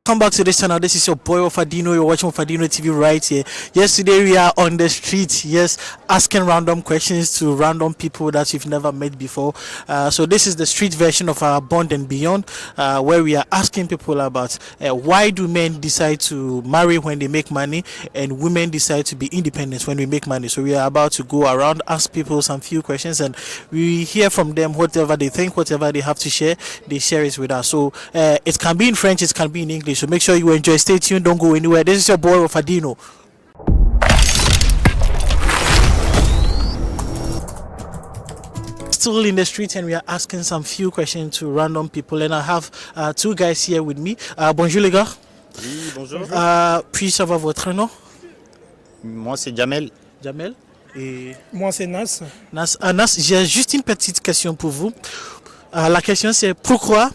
Come back to this channel. This is your boy Ofadino. You're watching Ofadino TV right here. Yes, today we are on the street. Yes, asking random questions to random people that you've never met before. So this is the street version of our Bond and Beyond, where we are asking people about why do men decide to marry when they make money and women decide to be independent when we make money. So we are about to go around, ask people some few questions, and we hear from them whatever they think, whatever they have to share, they share it with us. So it can be in French, it can be in English. So make sure you enjoy. Stay tuned. Don't go anywhere. This is your boy Ofadino. Still in the street, and we are asking some few questions to random people. And I have two guys here with me. Bonjour les gars. Oui, bonjour. Puis savoir votre nom? Moi, c'est Jamel. Jamel. Et Moi, c'est Nas. Nas, j'ai juste une petite question pour vous. La question c'est pourquoi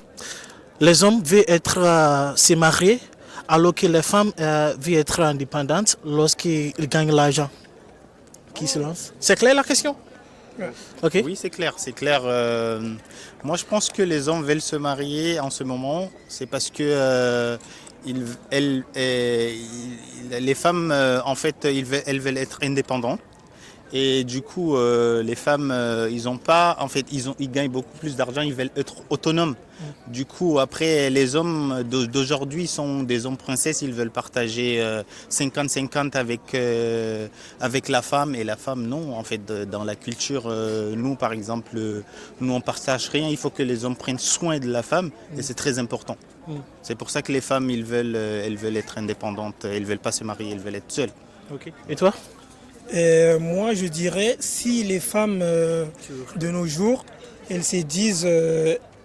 les hommes veulent être se marier alors que les femmes veulent être indépendantes lorsqu'ils gagnent l'argent. Qui se lance? C'est clair la question? Ok. Oui, c'est clair, c'est clair. Moi, je pense que les hommes veulent se marier en ce moment. C'est parce que les femmes, en fait, elles veulent être indépendantes. Et du coup, les femmes, ils ont pas, en fait, ils gagnent beaucoup plus d'argent, ils veulent être autonomes. Du coup, après, les hommes d'aujourd'hui sont des hommes princesses, ils veulent partager 50-50 avec la femme, et la femme, non. En fait, dans la culture, nous, par exemple, nous, on partage rien. Il faut que les hommes prennent soin de la femme, et c'est très important. C'est pour ça que les femmes, elles veulent être indépendantes, elles veulent pas se marier, elles veulent être seules. Ok. Et toi? Moi, je dirais, si les femmes de nos jours, elles se disent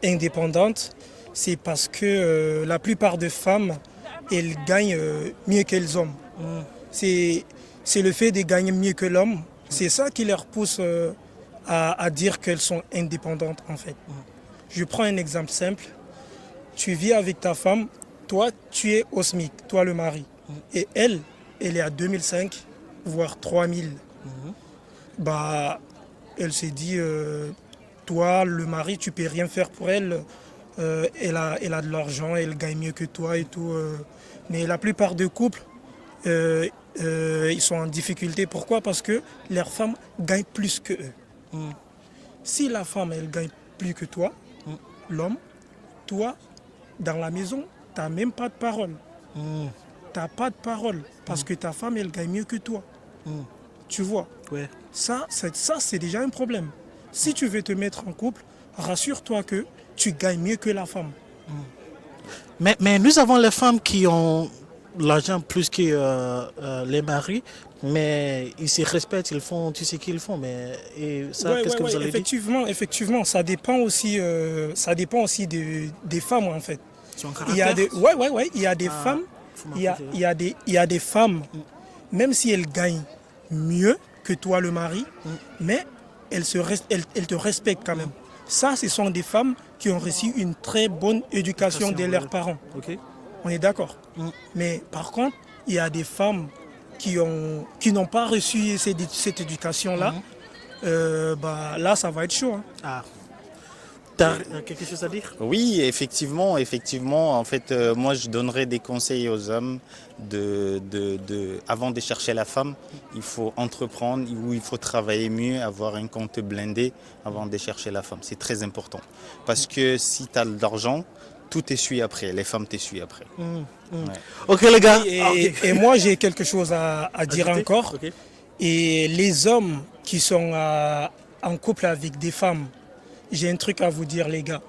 indépendantes, c'est parce que la plupart des femmes, elles gagnent mieux que les hommes. C'est le fait de gagner mieux que l'homme, c'est ça qui leur pousse à dire qu'elles sont indépendantes en fait. Je prends un exemple simple. Tu vis avec ta femme, toi tu es au SMIC, toi le mari. Et elle est à 2005. Voire 3000. Bah, elle s'est dit, toi, le mari, tu peux rien faire pour elle. Elle a de l'argent, elle gagne mieux que toi et tout. Mais la plupart des couples, ils sont en difficulté. Pourquoi? Parce que leurs femmes gagnent plus que eux. Si la femme, elle gagne plus que toi, l'homme, toi, dans la maison, tu n'as même pas de parole. Tu n'as pas de parole parce que ta femme, elle gagne mieux que toi. Tu vois, Ouais. ça, c'est déjà un problème. Si tu veux te mettre en couple, rassure-toi que tu gagnes mieux que la femme. Mais nous avons les femmes qui ont l'argent plus que les maris, mais ils se respectent, ils font tout ce qu'ils font. Mais et ça, Ouais, qu'est-ce que vous allez dire? effectivement, ça dépend aussi des femmes en fait. Son Il y a caractère? des, il y a des femmes, il y a des femmes, même si elles gagnent mieux que toi le mari, mais elles te respectent quand même. Ça, ce sont des femmes qui ont reçu une très bonne éducation de leurs parents. Ok. On est d'accord. Mais par contre, il y a des femmes qui n'ont pas reçu cette éducation-là. Bah, là, ça va être chaud. Ah. T'as quelque chose à dire? Oui, effectivement. En fait, moi, je donnerais des conseils aux hommes avant de chercher la femme, il faut entreprendre ou il faut travailler mieux, avoir un compte blindé avant de chercher la femme. C'est très important. Parce que si tu as de l'argent, tout t'essuie après. Les femmes t'essuient après. Ouais. Ok les gars. Et moi, j'ai quelque chose à dire Ajouter? encore. Ok. Et les hommes qui sont en couple avec des femmes, j'ai un truc à vous dire, les gars.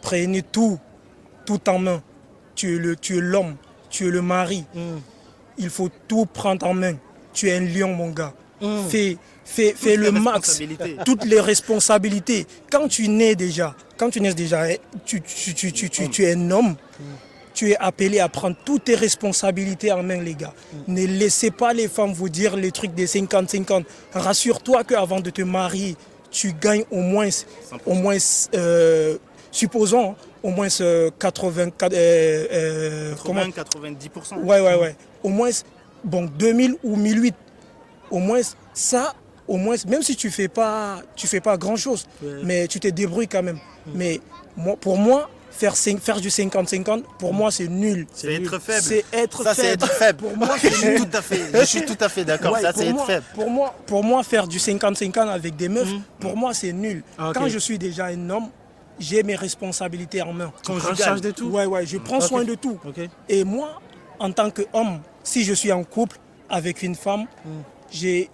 Prenez tout en main. Tu es l'homme, tu es le mari. Il faut tout prendre en main. Tu es un lion, mon gars. Fais le max. Toutes les responsabilités. Quand tu nais déjà, tu es un homme. Tu es appelé à prendre toutes tes responsabilités en main, les gars. Ne laissez pas les femmes vous dire les trucs des 50-50. Rassure-toi qu'avant de te marier, tu gagnes au moins supposons, au moins 84... 90%. Ouais. Au moins, 2000 ou 1008. Au moins, ça, même si tu fais pas grand-chose, mais tu te débrouilles quand même. Mais pour moi, faire du 50-50, pour moi, c'est nul. C'est être faible. C'est être Ça, faible. c'est être faible. Pour moi, je suis tout à fait d'accord. Ouais, ça, c'est être faible. Pour moi, faire du 50-50 avec des meufs, pour moi, c'est nul. Ok. Quand je suis déjà un homme, j'ai mes responsabilités en main. Tu prends charge de tout. Ouais, je prends soin de tout. Ok. Et moi, en tant qu'homme, si je suis en couple avec une femme, je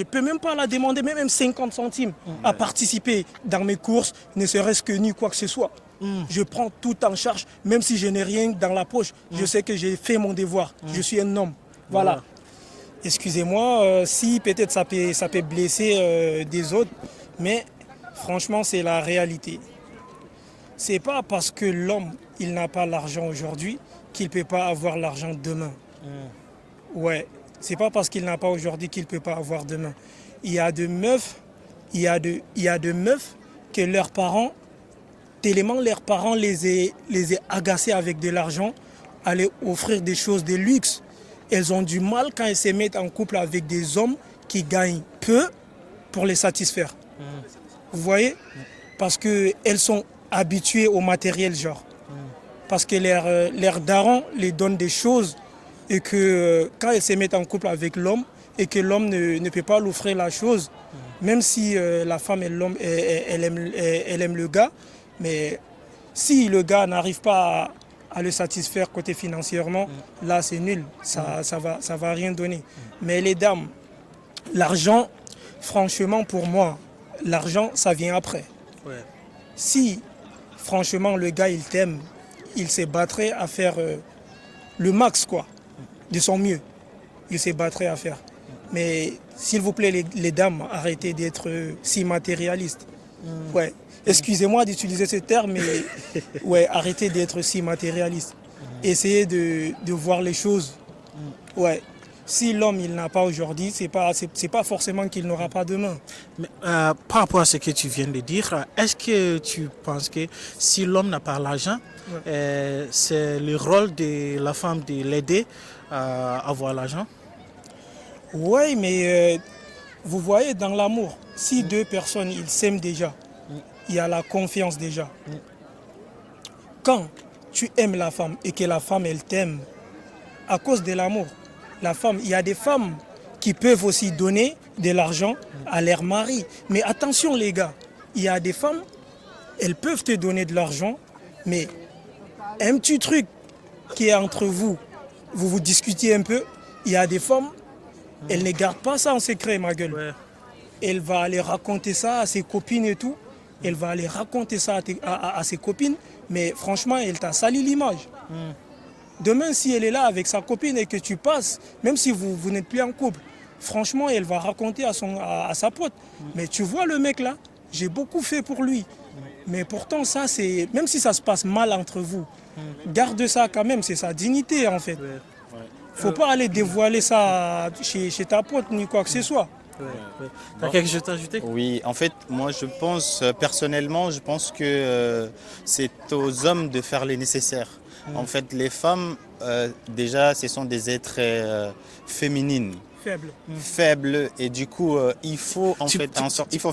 peux même pas la demander, même 50 centimes, à participer dans mes courses, ne serait-ce que ni quoi que ce soit. Je prends tout en charge, même si je n'ai rien dans la poche. Je sais que j'ai fait mon devoir. Je suis un homme. Voilà. Excusez-moi si peut-être ça peut blesser des autres, mais franchement, c'est la réalité. C'est pas parce que l'homme, il n'a pas l'argent aujourd'hui qu'il ne peut pas avoir l'argent demain. Ouais, c'est pas parce qu'il n'a pas aujourd'hui qu'il ne peut pas avoir demain. Il y a de meufs, que leurs parents, tellement leurs parents les aient agacés avec de l'argent, aller offrir des choses de luxe. Elles ont du mal quand elles se mettent en couple avec des hommes qui gagnent peu pour les satisfaire. Vous voyez? Parce qu'elles sont habituées au matériel, genre. Parce que leurs darons les donnent des choses et que quand elles se mettent en couple avec l'homme et que l'homme ne peut pas l'offrir la chose, même si la femme et l'homme, elle aime le gars, mais si le gars n'arrive pas à le satisfaire côté financièrement, là c'est nul, ça va rien donner. Mais les dames, l'argent, franchement pour moi, l'argent ça vient après. Ouais. Si franchement le gars il t'aime, il se battrait à faire le max quoi, de son mieux. Il se battrait à faire. Mais s'il vous plaît les dames, arrêtez d'être si matérialistes. Ouais. Excusez-moi d'utiliser ce terme, mais ouais, arrêtez d'être si matérialiste. Essayez de voir les choses. Ouais. Si l'homme il n'a pas aujourd'hui, c'est pas forcément qu'il n'aura pas demain. Mais, par rapport à ce que tu viens de dire, est-ce que tu penses que si l'homme n'a pas l'argent, c'est le rôle de la femme de l'aider à avoir l'argent? Oui, mais vous voyez, dans l'amour, si deux personnes ils s'aiment déjà, il y a la confiance déjà. Quand tu aimes la femme et que la femme elle t'aime, à cause de l'amour, la femme, il y a des femmes qui peuvent aussi donner de l'argent à leur mari. Mais attention les gars, il y a des femmes, elles peuvent te donner de l'argent, mais un petit truc qui est entre vous, vous discutez un peu, il y a des femmes, elles ne gardent pas ça en secret, ma gueule. Ouais. Elle va aller raconter ça à ses copines et tout. Elle va aller raconter ça à ses copines, mais franchement, elle t'a sali l'image. Demain, si elle est là avec sa copine et que tu passes, même si vous n'êtes plus en couple, franchement, elle va raconter à sa pote. Mais tu vois le mec là, j'ai beaucoup fait pour lui. Mais pourtant, ça, c'est même si ça se passe mal entre vous, garde ça quand même, c'est sa dignité en fait. Faut pas aller dévoiler ça chez ta pote ni quoi que ce soit. Tu as quelque chose à ajouter? Oui, en fait, moi je pense, personnellement, je pense que c'est aux hommes de faire les nécessaires. En fait, les femmes, déjà, ce sont des êtres féminines. Faibles. Et du coup, il faut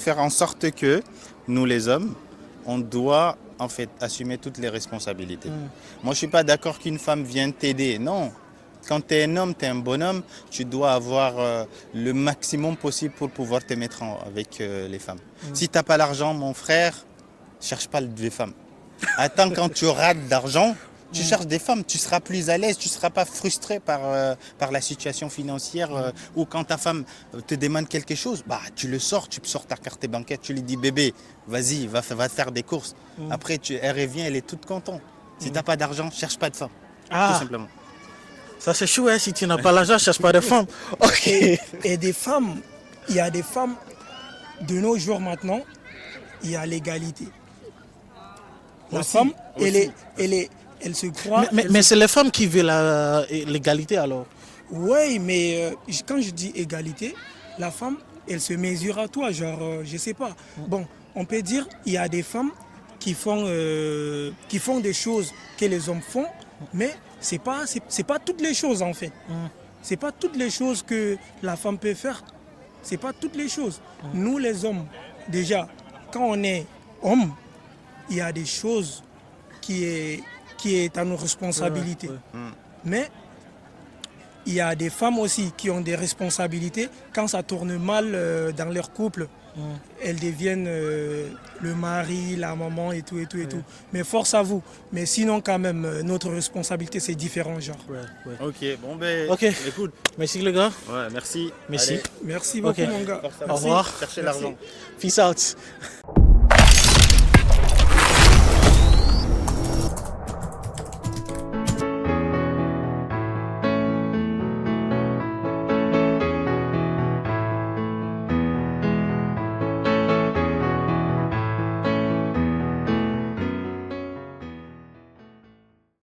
faire en sorte que nous, les hommes, on doit en fait assumer toutes les responsabilités. Moi, je suis pas d'accord qu'une femme vienne t'aider. Non. Quand tu es un homme, tu es un bonhomme, tu dois avoir le maximum possible pour pouvoir te mettre avec les femmes. Si tu n'as pas l'argent, mon frère, cherche pas des femmes. Attends, quand tu rates d'argent, tu cherches des femmes, tu seras plus à l'aise, tu ne seras pas frustré par la situation financière ou quand ta femme te demande quelque chose, bah, tu sors ta carte bancaire, tu lui dis bébé, vas-y, va faire des courses. Après, elle revient, elle est toute contente. Si tu n'as pas d'argent, cherche pas de femme, tout simplement. Ça c'est chou, hein, si tu n'as pas l'argent, cherche pas de femme. Ok. Et des femmes, il y a des femmes, de nos jours maintenant, il y a l'égalité. La femme, elle se croit... Mais c'est les femmes qui veulent l'égalité alors? Oui, mais quand je dis égalité, la femme, elle se mesure à toi, genre, je sais pas. Bon, on peut dire, il y a des femmes qui font des choses que les hommes font, mais c'est pas toutes les choses en fait. C'est pas toutes les choses que la femme peut faire. C'est pas toutes les choses. Nous les hommes, déjà, quand on est homme, il y a des choses qui est à nos responsabilités. Mais il y a des femmes aussi qui ont des responsabilités. Quand ça tourne mal dans leur couple, elles deviennent le mari, la maman et tout. Mais force à vous. Mais sinon, quand même, notre responsabilité, c'est différent, genre. Ok, bon ben, Ok. écoute. Merci les gars. Ouais, merci. Merci. Allez, Merci beaucoup, Ok. mon gars. force à Au vous. revoir. Cherchez Merci. l'argent. Peace out.